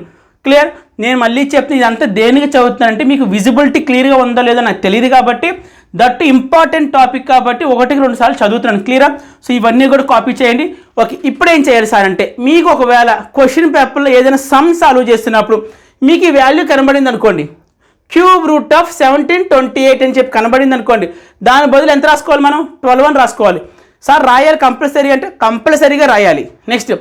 క్లియర్? నేను మళ్ళీ చెప్తే ఇదంతా దేనికి చదువుతున్నానంటే మీకు విజిబిలిటీ క్లియర్గా ఉందో లేదో నాకు తెలియదు కాబట్టి దట్ ఇంపార్టెంట్ టాపిక్ కాబట్టి 1-2 సార్లు చదువుతున్నాను. క్లియరా? సో ఇవన్నీ కూడా కాపీ చేయండి. ఓకే, ఇప్పుడు ఏం చేయాలి సార్ అంటే, మీకు ఒకవేళ క్వశ్చన్ పేపర్లో ఏదైనా సమ్ సాల్వ్ చేస్తున్నప్పుడు మీకు ఈ వాల్యూ కనబడింది అనుకోండి, క్యూబ్ రూట్ ఆఫ్ 1728 అని చెప్పి కనబడింది అనుకోండి, దాని బదులు ఎంత రాసుకోవాలి మనం? 12 అని రాసుకోవాలి. సార్ రాయాలి కంపల్సరీ అంటే కంపల్సరీగా రాయాలి. నెక్స్ట్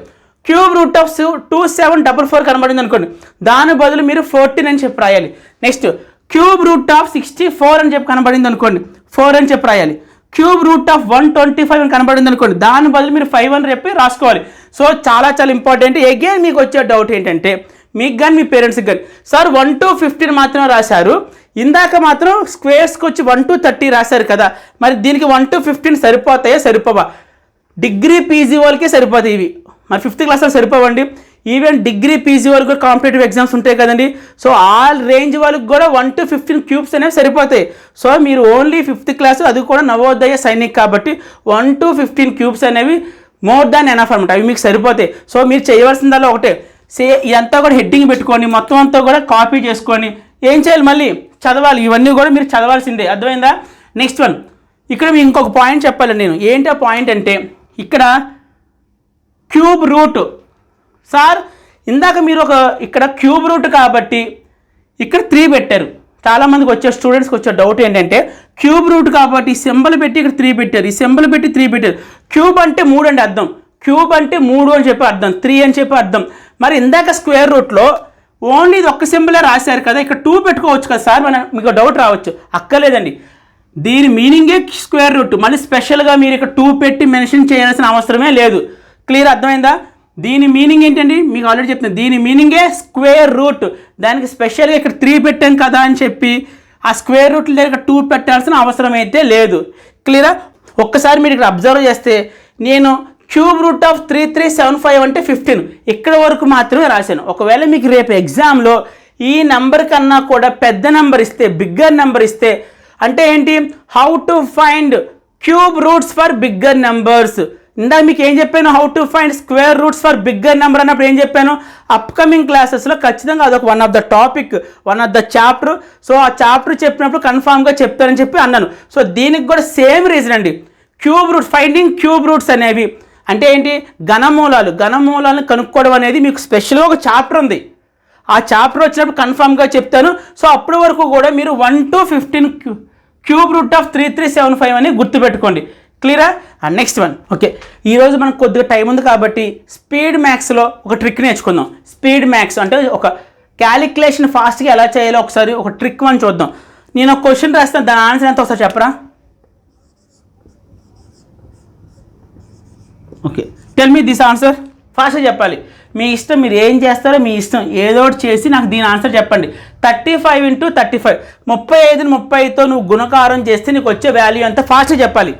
క్యూబ్ రూట్ ఆఫ్ 2744 కనబడింది అనుకోండి, దాని బదులు మీరు 14 అని చెప్పి రాయాలి. నెక్స్ట్ క్యూబ్ రూట్ ఆఫ్ 64 అని చెప్పి కనబడింది అనుకోండి, 4 అని చెప్పి రాయాలి. క్యూబ్ రూట్ ఆఫ్ 125 అని కనబడింది అనుకోండి, దాని బదులు మీరు 5 అని చెప్పి రాసుకోవాలి. సో చాలా ఇంపార్టెంట్. అగైన్ మీకు వచ్చే డౌట్ ఏంటంటే, మీకు కానీ మీ పేరెంట్స్కి కానీ, సార్ 1 to 15 మాత్రమే రాశారు, ఇందాక మాత్రం స్క్వేర్స్కి వచ్చి 1 to 30 రాశారు కదా, మరి దీనికి 1 to 15 సరిపోతాయా సరిపోవా? డిగ్రీ పీజీ వాళ్ళకే సరిపోతాయి ఇవి, మరి 5th క్లాస్లో సరిపోవండి. ఈవెన్ డిగ్రీ పీజీ వాళ్ళకి కూడా కాంపిటేటివ్ ఎగ్జామ్స్ ఉంటాయి కదండి. సో ఆల్ రేంజ్ వాళ్ళకి కూడా 1 to 15 క్యూబ్స్ అనేవి సరిపోతాయి. సో మీరు ఓన్లీ 5th క్లాస్, అది కూడా నవోదయ సైనిక్ కాబట్టి 1 to 15 క్యూబ్స్ అనేవి మోర్ దాన్ ఎనఫ్ అనమాట, అవి మీకు సరిపోతాయి. సో మీరు చేయవలసిందల్లా ఒకటే, ఇదంతా కూడా హెడ్డింగ్ పెట్టుకొని మొత్తం అంతా కూడా కాపీ చేసుకొని ఏం చేయాలి, మళ్ళీ చదవాలి. ఇవన్నీ కూడా మీరు చదవాల్సిందే, అర్థమైందా? నెక్స్ట్ వన్, ఇక్కడ మీకు ఇంకొక పాయింట్ చెప్పాలి నేను. ఏంటి ఆ పాయింట్ అంటే, ఇక్కడ క్యూబ్ రూట్, సార్ ఇందాక మీరు ఇక్కడ క్యూబ్ రూట్ కాబట్టి ఇక్కడ 3 పెట్టారు. చాలామందికి వచ్చే స్టూడెంట్స్కి వచ్చే డౌట్ ఏంటంటే, క్యూబ్ రూట్ కాబట్టి ఈ సింబల్ పెట్టి ఇక్కడ 3 పెట్టారు, ఈ సింబల్ పెట్టి 3 పెట్టారు. క్యూబ్ అంటే 3 అండి అర్థం, క్యూబ్ అంటే 3 అని చెప్పి అర్థం, 3 అని చెప్పి అర్థం. మరి ఇందాక స్క్వేర్ రూట్లో ఓన్లీ ఇది ఒక్క సింబలే రాశారు కదా, ఇక్కడ 2 పెట్టుకోవచ్చు కదా సార్, మీకు డౌట్ రావచ్చు. అక్కర్లేదండి, దీని మీనింగే స్క్వేర్ రూట్, మళ్ళీ స్పెషల్గా మీరు ఇక్కడ 2 పెట్టి మెన్షన్ చేయాల్సిన అవసరమే లేదు. క్లియర్? అర్థమైందా? దీని మీనింగ్ ఏంటండి, మీకు ఆల్రెడీ చెప్తున్నాను, దీని మీనింగే స్క్వేర్ రూట్. దానికి స్పెషల్గా ఇక్కడ 3 పెట్టాను కదా అని చెప్పి ఆ స్క్వేర్ రూట్ దగ్గర 2 పెట్టాల్సిన అవసరం అయితే లేదు. క్లియరా? ఒక్కసారి మీరు ఇక్కడ అబ్జర్వ్ చేస్తే, నేను క్యూబ్ రూట్ ఆఫ్ 3375 అంటే 15 ఇక్కడ వరకు మాత్రమే రాశాను. ఒకవేళ మీకు రేపు ఎగ్జామ్లో ఈ నెంబర్ కన్నా కూడా పెద్ద నెంబర్ ఇస్తే, బిగ్గర్ నెంబర్ ఇస్తే, అంటే ఏంటి, how to find cube roots for bigger numbers. ఇందాక మీకు ఏం చెప్పాను, how to find square roots for bigger number అన్నప్పుడు ఏం చెప్పాను, అప్కమింగ్ క్లాసెస్లో ఖచ్చితంగా అదొక one of the topic, one of the chapter. So ఆ చాప్టర్ చెప్పినప్పుడు కన్ఫామ్గా చెప్తారని చెప్పి అన్నాను. సో దీనికి కూడా సేమ్ రీజన్ అండి, cube roots, finding cube roots అనేవి అంటే ఏంటి, ఘనమూలాలను కనుక్కోవడం అనేది మీకు స్పెషల్గా ఒక చాప్టర్ ఉంది. ఆ చాప్టర్ వచ్చినప్పుడు కన్ఫామ్గా చెప్తాను. సో అప్పటి వరకు కూడా మీరు 1 to 15 క్యూబ్ రూట్ ఆఫ్ 3375 అని గుర్తుపెట్టుకోండి. క్లియరా? Next one. ఓకే, ఈరోజు మనకు కొద్దిగా టైం ఉంది కాబట్టి స్పీడ్ మ్యాథ్స్లో ఒక ట్రిక్ నేర్చుకుందాం. స్పీడ్ మ్యాథ్స్ అంటే ఒక క్యాలిక్యులేషన్ ఫాస్ట్గా ఎలా చేయాలో ఒకసారి ఒక ట్రిక్ అని చూద్దాం. నేను ఒక క్వశ్చన్ రాస్తాను, దాని ఆన్సర్ ఎంత ఒకసారి చెప్పరా? Okay, tell me this answer. ఫాస్ట్గా చెప్పాలి, మీ ఇష్టం, మీరు ఏం చేస్తారో మీ ఇష్టం, ఏదో ఒకటి చేసి నాకు దీని ఆన్సర్ చెప్పండి. 35 into 35, 35ని 30తో నువ్వు గుణకారం చేస్తే నీకు వచ్చే వాల్యూ అంతా ఫాస్ట్గా చెప్పాలి,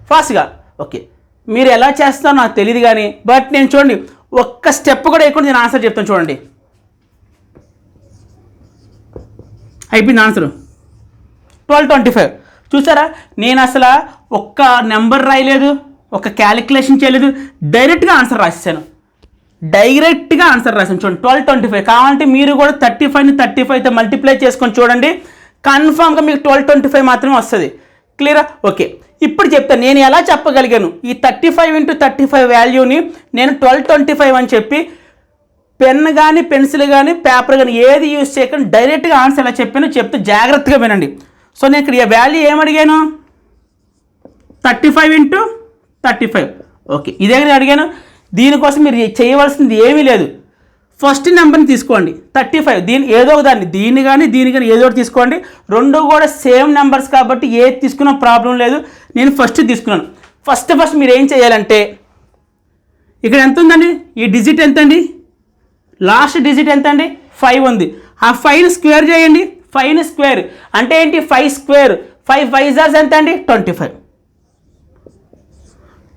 ఫాస్ట్గా. ఓకే, మీరు ఎలా చేస్తారో నాకు తెలియదు కానీ, బట్ నేను చూడండి ఒక్క స్టెప్ కూడా వేయకుండా నేను ఆన్సర్ చెప్తాను. చూడండి, అయిపోయింది ఆన్సర్ 1225. చూసారా, నేను అసలు ఒక్క నెంబర్ రాయలేదు, ఒక క్యాలిక్యులేషన్ చేయలేదు, డైరెక్ట్గా ఆన్సర్ రాసేసాను. చూడండి 1225. కావాలంటే మీరు కూడా 35ని 35తో మల్టిప్లై చేసుకొని చూడండి, కన్ఫామ్గా మీకు 1225 మాత్రమే వస్తుంది. క్లియరా? ఓకే, ఇప్పుడు చెప్తాను నేను ఎలా చెప్పగలిగాను. ఈ 35 into 35 వాల్యూని నేను 1225 అని చెప్పి పెన్ కానీ పెన్సిల్ కానీ పేపర్ కానీ ఏది యూజ్ చేయకుండా డైరెక్ట్గా ఆన్సర్ ఎలా చెప్పాను చెప్తే జాగ్రత్తగా వినండి. సో నేను ఇక్కడ ఈ వాల్యూ ఏమడిగాను, 35 into 35. ఓకే, ఇదే అడిగాను. దీనికోసం మీరు చేయవలసింది ఏమీ లేదు, ఫస్ట్ నెంబర్ని తీసుకోండి 35, దీని ఏదో ఒక దాన్ని, దీన్ని కానీ ఏదో ఒకటి తీసుకోండి. రెండు కూడా సేమ్ నెంబర్స్ కాబట్టి ఏది తీసుకున్నా ప్రాబ్లం లేదు. నేను ఫస్ట్ తీసుకున్నాను. ఫస్ట్ మీరు ఏం చేయాలంటే, ఇక్కడ ఎంత ఉందండి, ఈ డిజిట్ ఎంత అండి, లాస్ట్ డిజిట్ ఎంత అండి, 5 ఉంది. ఆ 5ని స్క్వేర్ చేయండి. 5ని స్క్వేర్ అంటే ఏంటి, 5 స్క్వేర్, 5 5s ఎంత అండి, 25.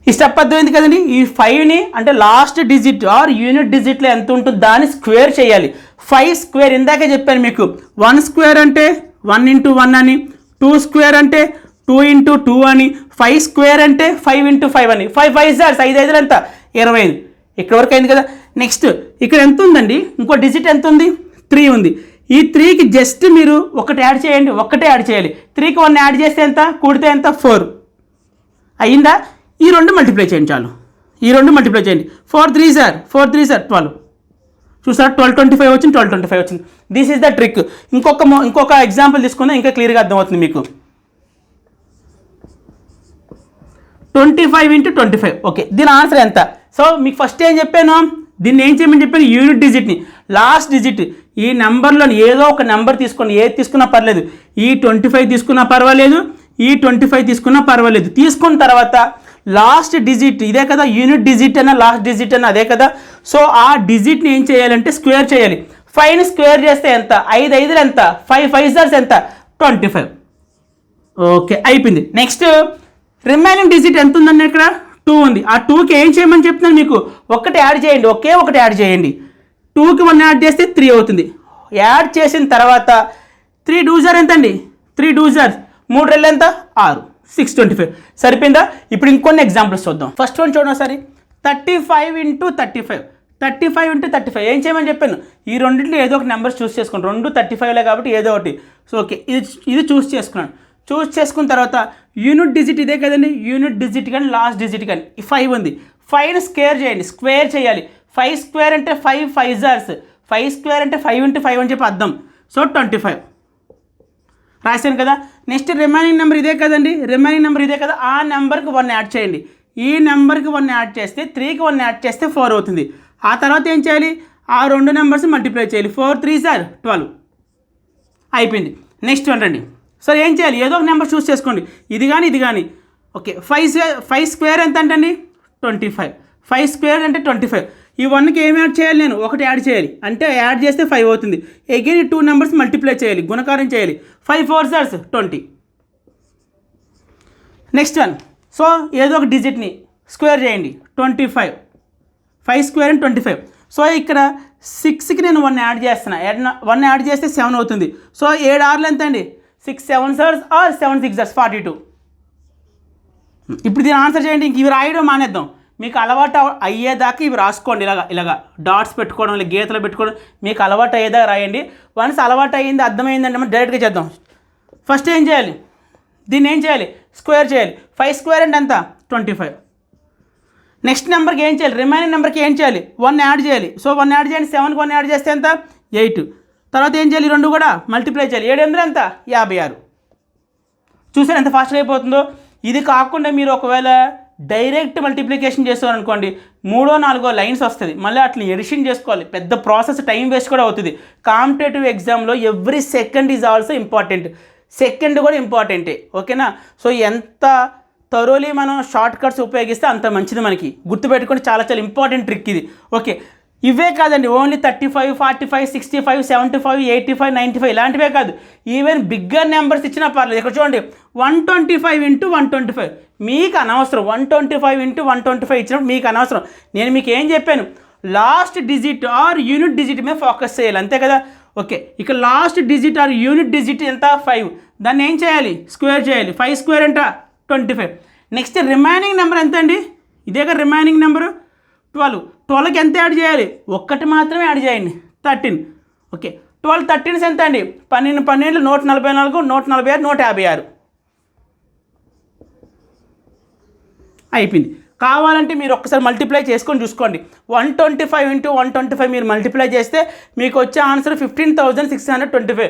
ఈ స్టెప్ అర్థమైంది కదండి. ఈ 5ని అంటే లాస్ట్ డిజిట్ ఆర్ యూనిట్ డిజిట్లో ఎంత ఉంటుందో దాన్ని స్క్వేర్ చేయాలి. 5 స్క్వేర్ ఇందాకే చెప్పాను మీకు, 1 స్క్వేర్ అంటే 1 into 1 అని, 2 స్క్వేర్ అంటే 2 into 2 అని, 5 స్క్వేర్ అంటే 5 into 5 అని. 5 5s 5 5 ఎంత, 25. ఇక్కడ వరకు అయింది కదా. నెక్స్ట్ ఇక్కడ ఎంత ఉందండి, ఇంకో డిజిట్ ఎంత ఉంది, 3 ఉంది. ఈ 3కి జస్ట్ మీరు ఒకటి యాడ్ చేయండి, ఒక్కటే యాడ్ చేయాలి. 3కి 1 యాడ్ చేస్తే ఎంత, కూడితే ఎంత, 4 అయ్యిందా. ఈ 2 మల్టిప్లై చేయండి చాలు, ఈ 2 మల్టిప్లై చేయండి. 4 3 సార్ 12 చూసారా, 1225 వచ్చింది, 1225 వచ్చింది. This is the trick. ఇంకొక ఎగ్జాంపుల్ తీసుకుందాం, ఇంకా క్లియర్గా అర్థమవుతుంది మీకు. 25 × 25. ఓకే, దీని ఆన్సర్ ఎంత? సో మీకు ఫస్ట్ ఏం చెప్పాను, దీన్ని ఏం చేయమని చెప్పాను, యూనిట్ డిజిట్ని, లాస్ట్ డిజిట్ ఈ నెంబర్లో ఏదో ఒక నెంబర్ తీసుకోండి, ఏది తీసుకున్నా పర్లేదు. ఈ 25 తీసుకున్నా పర్వాలేదు, ఈ 25 తీసుకున్నా పర్వాలేదు. తీసుకున్న తర్వాత లాస్ట్ డిజిట్ ఇదే కదా, యూనిట్ డిజిట్ అన్న లాస్ట్ డిజిట్ అన్న అదే కదా. సో ఆ డిజిట్ని ఏం చేయాలంటే స్క్వేర్ చేయాలి. 5ని స్క్వేర్ చేస్తే ఎంత, 5 5 ఎంత, 5 5 ఎంత, 25. ఓకే, అయిపోయింది. నెక్స్ట్ రిమైనింగ్ డిజిట్ ఎంత ఉందండి, ఇక్కడ 2 ఉంది. ఆ 2కి ఏం చేయమని చెప్తున్నాను మీకు, ఒకటి యాడ్ చేయండి, ఒకే ఒకటి యాడ్ చేయండి. 2కి 1 యాడ్ చేస్తే 3 అవుతుంది. యాడ్ చేసిన తర్వాత 3 2 జార్ ఎంత అండి, 3 2 జార్ 3 2 ఎంత, 6 625. సరిపోయిందా. ఇప్పుడు ఇంకొన్ని ఎగ్జాంపుల్స్ చూద్దాం. ఫస్ట్ వన్ చూడండి ఒకసారి, 35 × 35. 35 × 35 ఏం చేయమని చెప్పాను, ఈ రెండింటిలో ఏదో ఒక నెంబర్స్ చూస్ చేసుకోండి. 2 35లే కాబట్టి ఏదో ఒకటి. సో ఓకే, ఇది చూస్ చేసుకున్నాను. చూస్ చేసుకున్న తర్వాత యూనిట్ డిజిట్ ఇదే కదండి, యూనిట్ డిజిట్ కానీ లాస్ట్ డిజిట్ కానీ 5 ఉంది. 5ని స్క్వేర్ చేయండి, స్క్వేర్ చేయాలి. 5 స్క్వేర్ అంటే 5 5 జార్స్, 5 స్క్వేర్ అంటే 5 × 5 అని చెప్పి అర్థం. సో 25 రాశాను కదా. నెక్స్ట్ రిమైనింగ్ నెంబర్ ఇదే కదండి, రిమైనింగ్ నెంబర్ ఇదే కదా, ఆ నెంబర్కి 1 యాడ్ చేయండి. ఈ నెంబర్కి 1 యాడ్ చేస్తే 3కి 1 యాడ్ చేస్తే 4 అవుతుంది. ఆ తర్వాత ఏం చేయాలి, ఆ 2 నెంబర్స్ మల్టిప్లై చేయాలి. 4 3 సార్ 12 అయిపోయింది. నెక్స్ట్ వన్ రండి. సో ఏం చేయాలి, ఏదో ఒక నెంబర్ చూస్ చేసుకోండి, ఇది కానీ ఇది కానీ. ఓకే, 5 స్క్వేర్ ఎంత అంటే 25. 5 స్క్వేర్ అంటే 25. ఈ 1కి ఏం యాడ్ చేయాలి, నేను ఒకటి యాడ్ చేయాలి, అంటే యాడ్ చేస్తే 5 అవుతుంది. అగైన్ ఈ 2 నెంబర్స్ మల్టిప్లై చేయాలి, గుణకారం చేయాలి. 5 4 సార్స్ 20. నెక్స్ట్ వన్, సో ఏదో ఒక డిజిట్ని స్క్వేర్ చేయండి, 25. 5 స్క్వేర్ అండ్ 25. సో ఇక్కడ 6కి నేను 1 యాడ్ చేస్తున్నా, 1 యాడ్ చేస్తే 7 అవుతుంది. సో 7 6 ఎంత అండి, 6 7 సార్స్ ఆర్ 7 6 సార్స్ 42. ఇప్పుడు దీని ఆన్సర్ చేయండి. ఇంక ఇవి రాయడం మానేద్దాం, మీకు అలవాటు అయ్యేదాకా ఇవి రాసుకోండి. ఇలాగా డాట్స్ పెట్టుకోవడం, లేదా గీతలు పెట్టుకోవడం, మీకు అలవాటు అయ్యేదాకా రాయండి. వన్స్ అలవాటు అయ్యింది, అర్థమైందంటే మనం డైరెక్ట్గా చేద్దాం. ఫస్ట్ ఏం చేయాలి, దీన్ని ఏం చేయాలి, స్క్వేర్ చేయాలి. 5 స్క్వేర్ అంటే ఎంత, 25. నెక్స్ట్ నెంబర్కి ఏం చేయాలి, రిమైనింగ్ నెంబర్కి ఏం చేయాలి, 1 యాడ్ చేయాలి. సో 1 యాడ్ చేయండి, 7కి 1 యాడ్ చేస్తే ఎంత, 8. తర్వాత ఏం చేయాలి, 2 కూడా మల్టిప్లై చేయాలి. 7 8 ఎంత, 56. చూసారు ఎంత ఫాస్ట్గా అయిపోతుందో. ఇది కాకుండా మీరు ఒకవేళ డైరెక్ట్ మల్టిప్లికేషన్ చేస్తారనుకోండి, 3 4 లైన్స్ వస్తుంది, మళ్ళీ అట్లా ఎడిషన్ చేసుకోవాలి, పెద్ద ప్రాసెస్, టైం వేస్ట్ కూడా అవుతుంది. కాంపిటేటివ్ ఎగ్జామ్లో every second is also important, second కూడా ఇంపార్టెంటే. ఓకేనా. సో ఎంత థరోలీ మనం షార్ట్ కట్స్ ఉపయోగిస్తే అంత మంచిది మనకి. గుర్తుపెట్టుకొని, చాలా చాలా ఇంపార్టెంట్ ట్రిక్ ఇది. ఓకే, ఇవే కాదండి, ఓన్లీ 35 45 65 75 85 95 ఇలాంటివే కాదు, ఈవెన్ బిగ్గర్ నెంబర్స్ ఇచ్చినా పర్లేదు. ఇక్కడ చూడండి, 125 × 125 మీకు అనవసరం. 125 × 125 ఇచ్చినప్పుడు మీకు అనవసరం. నేను మీకు ఏం చెప్పాను, last digit or unit digit మీద ఫోకస్ చేయాలి, అంతే కదా. ఓకే, ఇక last digit or unit digit ఎంత, 5. దాన్ని ఏం చేయాలి, స్క్వేర్ చేయాలి. 5 స్క్వేర్ ఎంత, 25. నెక్స్ట్ రిమైనింగ్ నెంబర్ ఎంత అండి, ఇదే కదా రిమైనింగ్ నెంబరు, 12. 12కి ఎంత యాడ్ చేయాలి, ఒక్కటి మాత్రమే యాడ్ చేయండి, 13. ఓకే, 12 13 ఎంత అండి, 12 12 144 146 156 అయిపోయింది. కావాలంటే మీరు ఒక్కసారి మల్టిప్లై చేసుకొని చూసుకోండి. 125 × 125 మీరు మల్టిప్లై చేస్తే మీకు వచ్చే ఆన్సర్ 15,625.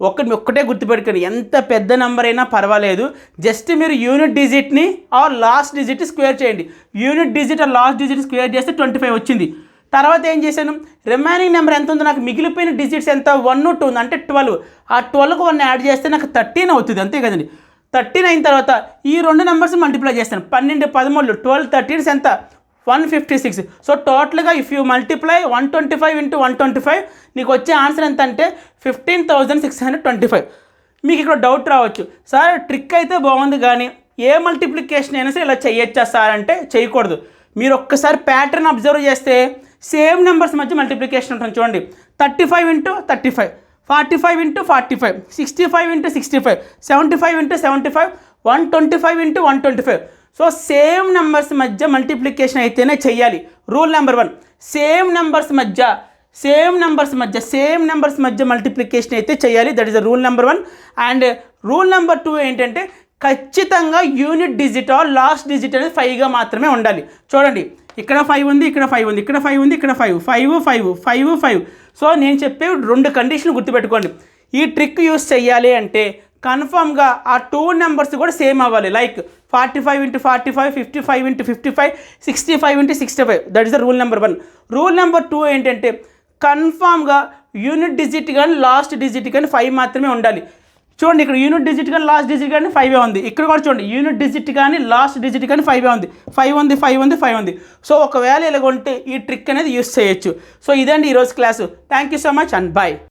ఒక్కటే గుర్తుపెట్టుకోండి, ఎంత పెద్ద నెంబర్ అయినా పర్వాలేదు, జస్ట్ మీరు యూనిట్ డిజిట్ని ఆర్ లాస్ట్ డిజిట్ స్క్వేర్ చేయండి. Unit digit or last digit square చేస్తే 25 వచ్చింది. తర్వాత ఏం చేశాను, రిమైనింగ్ నెంబర్ ఎంత ఉందో, నాకు మిగిలిపోయిన డిజిట్స్ ఎంత, 1 2 ఉంది అంటే 12. ఆ 12కి 1 యాడ్ చేస్తే నాకు 13 అవుతుంది, అంతే కదండి. 13 అయిన తర్వాత ఈ 2 నెంబర్స్ మల్టిప్లై చేస్తాను. 12 13 12 13 ఎంత, 156. సో టోటల్గా ఇఫ్ యూ మల్టిప్లై 125 × 125 నీకు వచ్చే ఆన్సర్ ఎంత అంటే 15,625. మీకు ఇక్కడ డౌట్ రావచ్చు, సార్ ట్రిక్ అయితే బాగుంది కానీ ఏ మల్టిప్లికేషన్ అయినా సరే ఇలా చేయొచ్చా సార్ అంటే చేయకూడదు. మీరు ఒక్కసారి ప్యాటర్న్ అబ్జర్వ్ చేస్తే సేమ్ నెంబర్స్ మధ్య మల్టిప్లికేషన్ ఉంటుంది. చూడండి, 35 × 35 45 × 45 65 × 65 75 × 75 125 × 125. సో సేమ్ నెంబర్స్ మధ్య మల్టిప్లికేషన్ అయితేనే చెయ్యాలి. రూల్ నెంబర్ 1, సేమ్ నెంబర్స్ మధ్య సేమ్ నెంబర్స్ మధ్య మల్టిప్లికేషన్ అయితే చేయాలి. That is the rule number 1. And rule number 2 ఏంటంటే ఖచ్చితంగా యూనిట్ డిజిట్ లాస్ట్ డిజిట్ అనేది 5గా మాత్రమే ఉండాలి. చూడండి, ఇక్కడ 5 ఉంది, ఇక్కడ 5 ఉంది, ఇక్కడ 5 ఉంది, ఇక్కడ 5 5 5 5 5. సో నేను చెప్పే 2 కండిషన్లు గుర్తుపెట్టుకోండి. ఈ ట్రిక్ యూస్ చేయాలి అంటే కన్ఫామ్గా ఆ 2 నెంబర్స్ కూడా సేమ్ అవ్వాలి. Like 45 × 45, 55 × 55, 65 × 65. That is the rule number 1. Rule number 2 ఏంటంటే కన్ఫామ్గా యూనిట్ డిజిట్ కానీ లాస్ట్ డిజిట్ కానీ 5 మాత్రమే ఉండాలి. చూడండి, ఇక్కడ యూనిట్ డిజిట్ కానీ లాస్ట్ డిజిట్ కానీ 5 ఉంది. ఇక్కడ కూడా చూడండి, యూనిట్ డిజిట్ కానీ లాస్ట్ డిజిట్ కానీ 5 ఉంది. 5 ఉంది, 5 ఉంది, 5 ఉంది. సో ఒకవేళ ఇలాగ ఉంటే ఈ ట్రిక్ అనేది యూస్ చేయొచ్చు. సో ఇదండి ఈరోజు class. Thank you so much and bye.